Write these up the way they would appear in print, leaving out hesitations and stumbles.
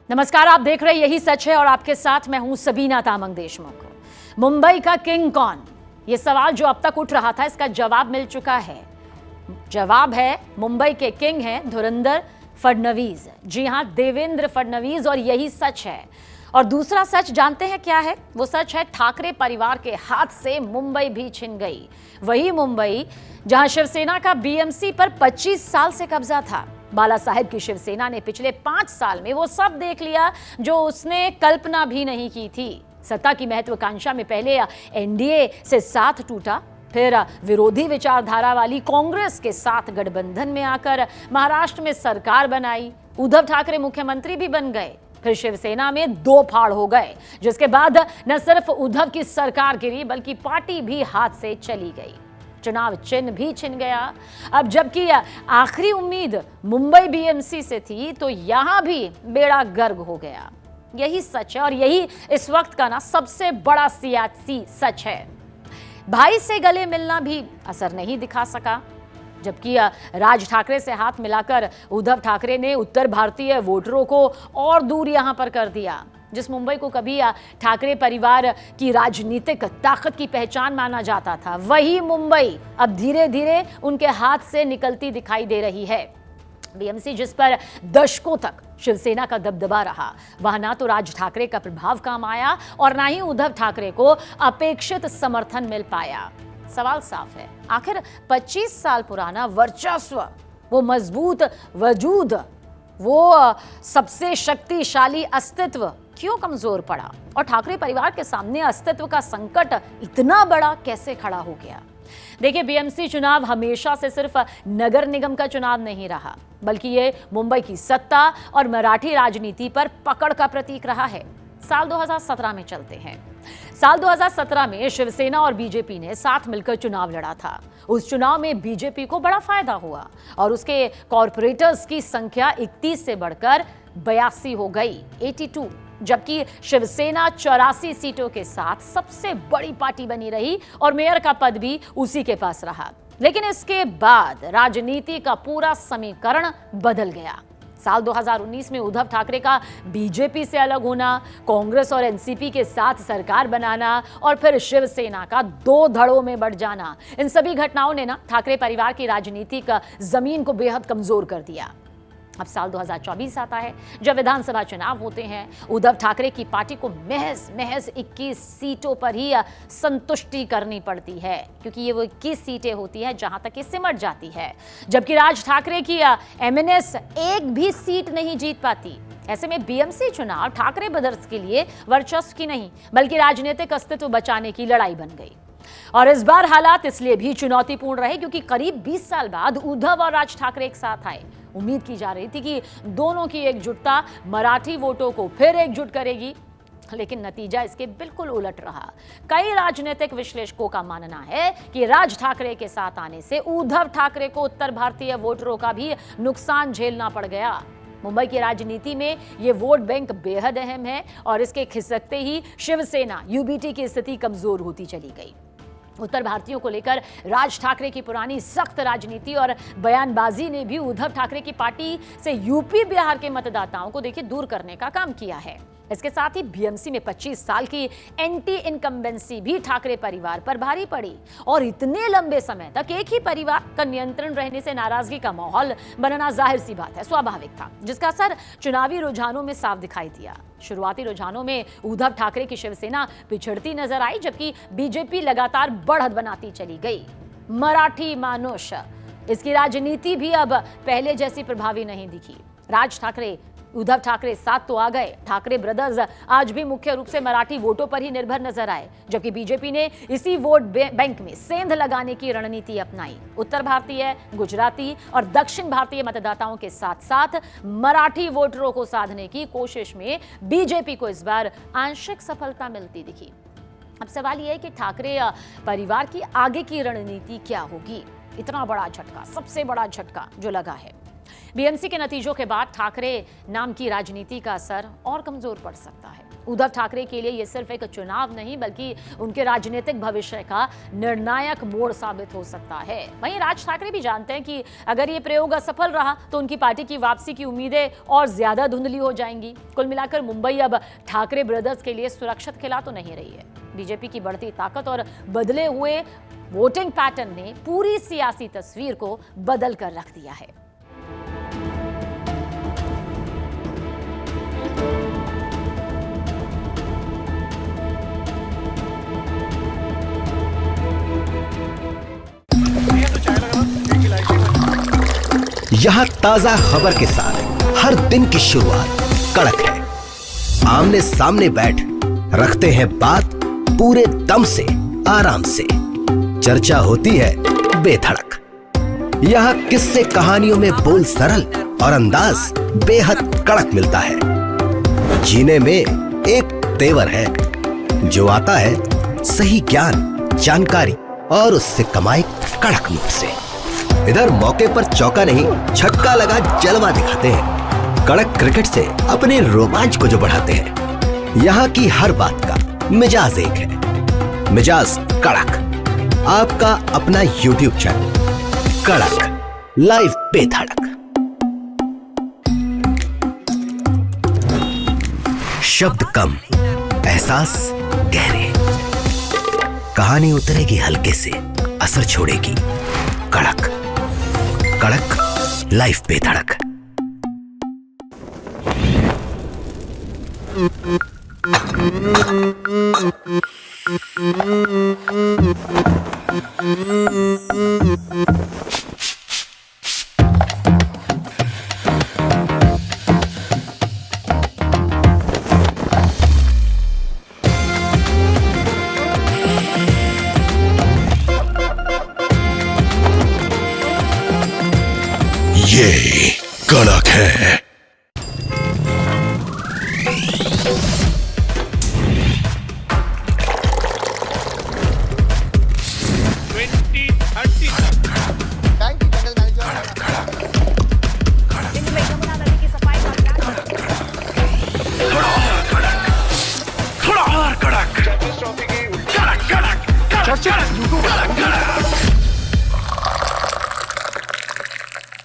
नमस्कार, आप देख रहे हैं यही सच है और आपके साथ मैं हूं सबीना तामंग देशमुख। मुंबई का किंग कौन? ये सवाल जो अब तक उठ रहा था, इसका जवाब मिल चुका है। जवाब है, मुंबई के किंग हैं धुरंधर फडणवीस। जी हां, देवेंद्र फडणवीस, और यही सच है। और दूसरा सच जानते हैं क्या है? वो सच है, ठाकरे परिवार के हाथ से मुंबई भी छिन गई। वही मुंबई जहां शिवसेना का बीएमसी पर 25 साल से कब्जा था। बाला साहेब की शिवसेना ने पिछले 5 साल में वो सब देख लिया जो उसने कल्पना भी नहीं की थी। सत्ता की महत्वाकांक्षा में पहले एनडीए से साथ टूटा, फिर विरोधी विचारधारा वाली कांग्रेस के साथ गठबंधन में आकर महाराष्ट्र में सरकार बनाई। उद्धव ठाकरे मुख्यमंत्री भी बन गए। फिर शिवसेना में 2 फाड़ हो गए, जिसके बाद न सिर्फ उद्धव की सरकार गिरी बल्कि पार्टी भी हाथ से चली गई। चुनाव चिन्ह भी छिन गया। अब जबकि आखिरी उम्मीद मुंबई बीएमसी से थी, तो यहां भी बेड़ा गर्क हो गया। यही सच है और यही इस वक्त का ना सबसे बड़ा सियासी सच है। भाई से गले मिलना भी असर नहीं दिखा सका, जबकि राज ठाकरे से हाथ मिलाकर उद्धव ठाकरे ने उत्तर भारतीय वोटरों को और दूर यहां पर कर दिया। जिस मुंबई को कभी ठाकरे परिवार की राजनीतिक ताकत की पहचान माना जाता था, वही मुंबई अब धीरे धीरे उनके हाथ से निकलती दिखाई दे रही है। बीएमसी जिस पर दशकों तक शिवसेना का दबदबा रहा, वहां ना तो राज ठाकरे का प्रभाव काम आया और ना ही उद्धव ठाकरे को अपेक्षित समर्थन मिल पाया। सवाल साफ है, आखिर 25 साल पुराना वर्चस्व, वो मजबूत वजूद, वो सबसे शक्तिशाली अस्तित्व क्यों कमजोर पड़ा? और ठाकरे परिवार के सामने अस्तित्व का संकट इतना बड़ा कैसे खड़ा हो गया? देखिए, बीएमसी चुनाव हमेशा से सिर्फ नगर निगम का चुनाव नहीं रहा, बल्कि ये मुंबई की सत्ता और मराठी राजनीति पर पकड़ का प्रतीक रहा है। साल 2017 में चलते हैं। साल 2017 में शिवसेना और बीजेपी ने साथ मिलकर चुनाव लड़ा था। उस चुनाव में बीजेपी को बड़ा फायदा हुआ और उसके कॉर्पोरेटर्स की संख्या 31 से बढ़कर 82 हो गई, 82, जबकि शिवसेना 84 सीटों के साथ सबसे बड़ी पार्टी बनी रही और मेयर का पद भी उसी के पास रहा। लेकिन इसके बाद राजनीति का पूरा समीकरण बदल गया। साल 2019 में उद्धव ठाकरे का बीजेपी से अलग होना, कांग्रेस और एनसीपी के साथ सरकार बनाना और फिर शिवसेना का 2 धड़ों में बढ़ जाना, इन सभी घटनाओं ने ना ठाकरे परिवार की राजनीतिक जमीन को बेहद कमजोर कर दिया। अब साल 2024 आता है, जब विधानसभा चुनाव होते हैं। उद्धव ठाकरे की पार्टी को महज 21 सीटों पर ही संतुष्टि करनी पड़ती है, क्योंकि ये वो 21 सीटें होती है जहां तक ये सिमट जाती है, जबकि राज ठाकरे की एमएनएस एक भी सीट नहीं जीत पाती। ऐसे में बीएमसी चुनाव ठाकरे ब्रदर्स के लिए वर्चस्व की नहीं बल्कि राजनीतिक अस्तित्व बचाने की लड़ाई बन गई। और इस बार हालात इसलिए भी चुनौतीपूर्ण रहे क्योंकि करीब 20 साल बाद उद्धव और राज ठाकरे एक साथ आए। उम्मीद की जा रही थी कि दोनों की एकजुटता मराठी वोटों को फिर एकजुट करेगी, लेकिन नतीजा इसके बिल्कुल उलट रहा। कई राजनीतिक विश्लेषकों का मानना है कि राज ठाकरे के साथ आने से उद्धव ठाकरे को उत्तर भारतीय वोटरों का भी नुकसान झेलना पड़ गया। मुंबई की राजनीति में ये वोट बैंक बेहद अहम है और इसके खिसकते ही शिवसेना यूबीटी की स्थिति कमजोर होती चली गई। उत्तर भारतीयों को लेकर राज ठाकरे की पुरानी सख्त राजनीति और बयानबाजी ने भी उद्धव ठाकरे की पार्टी से यूपी बिहार के मतदाताओं को देखिए दूर करने का काम किया है। इसके साथ ही बीएमसी में 25 साल की एंटी इनकम्बेंसी भी ठाकरे परिवार पर भारी पड़ी और इतने लंबे समय तक एक ही परिवार का नियंत्रण रहने से नाराजगी का माहौल बनना जाहिर सी बात है, स्वाभाविक था, जिसका असर चुनावी रुझानों में साफ दिखाई दिया। शुरुआती रुझानों में उद्धव ठाकरे की शिवसेना पिछड़ती नजर आई, जबकि बीजेपी लगातार बढ़त बनाती चली गई। मराठी मानुष, इसकी राजनीति भी अब पहले जैसी प्रभावी नहीं दिखी। राज ठाकरे उद्धव ठाकरे साथ तो आ गए, ठाकरे ब्रदर्स आज भी मुख्य रूप से मराठी वोटों पर ही निर्भर नजर आए, जबकि बीजेपी ने इसी वोट बैंक में सेंध लगाने की रणनीति अपनाई। उत्तर भारतीय, गुजराती और दक्षिण भारतीय मतदाताओं के साथ साथ मराठी वोटरों को साधने की कोशिश में बीजेपी को इस बार आंशिक सफलता मिलती दिखी। अब सवाल यह है कि ठाकरे परिवार की आगे की रणनीति क्या होगी? इतना बड़ा झटका, सबसे बड़ा झटका जो लगा है। बीएमसी के नतीजों के बाद ठाकरे नाम की राजनीति का असर और कमजोर पड़ सकता है। उद्धव ठाकरे के लिए ये सिर्फ एक चुनाव नहीं बल्कि उनके राजनीतिक भविष्य का निर्णायक मोड़ साबित हो सकता है। वहीं राज ठाकरे भी जानते हैं कि अगर ये प्रयोग असफल रहा तो उनकी पार्टी की वापसी की उम्मीदें और ज्यादा धुंधली हो जाएंगी। कुल मिलाकर मुंबई अब ठाकरे ब्रदर्स के लिए सुरक्षित किला तो नहीं रही है। बीजेपी की बढ़ती ताकत और बदले हुए वोटिंग पैटर्न ने पूरी सियासी तस्वीर को बदल कर रख दिया है। यहाँ ताजा खबर के साथ हर दिन की शुरुआत कड़क है। आमने सामने बैठ रखते हैं बात पूरे दम से, आराम से। चर्चा होती है बेधड़क। यहाँ किस्से कहानियों में बोल सरल और अंदाज बेहद कड़क मिलता है। जीने में एक तेवर है जो आता है सही ज्ञान, जानकारी और उससे कमाई कड़क नोट से। इधर मौके पर चौका नहीं छक्का लगा जलवा दिखाते हैं। कड़क क्रिकेट से अपने रोमांच को जो बढ़ाते हैं। यहाँ की हर बात का मिजाज एक है, मिजाज कड़क। आपका अपना YouTube चैनल कड़क लाइव बेधड़क। शब्द कम, एहसास गहरे। कहानी उतरेगी हल्के से, असर छोड़ेगी कड़क। कड़क लाइफ बेधड़क। ये कड़क है।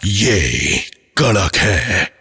ये कड़क है।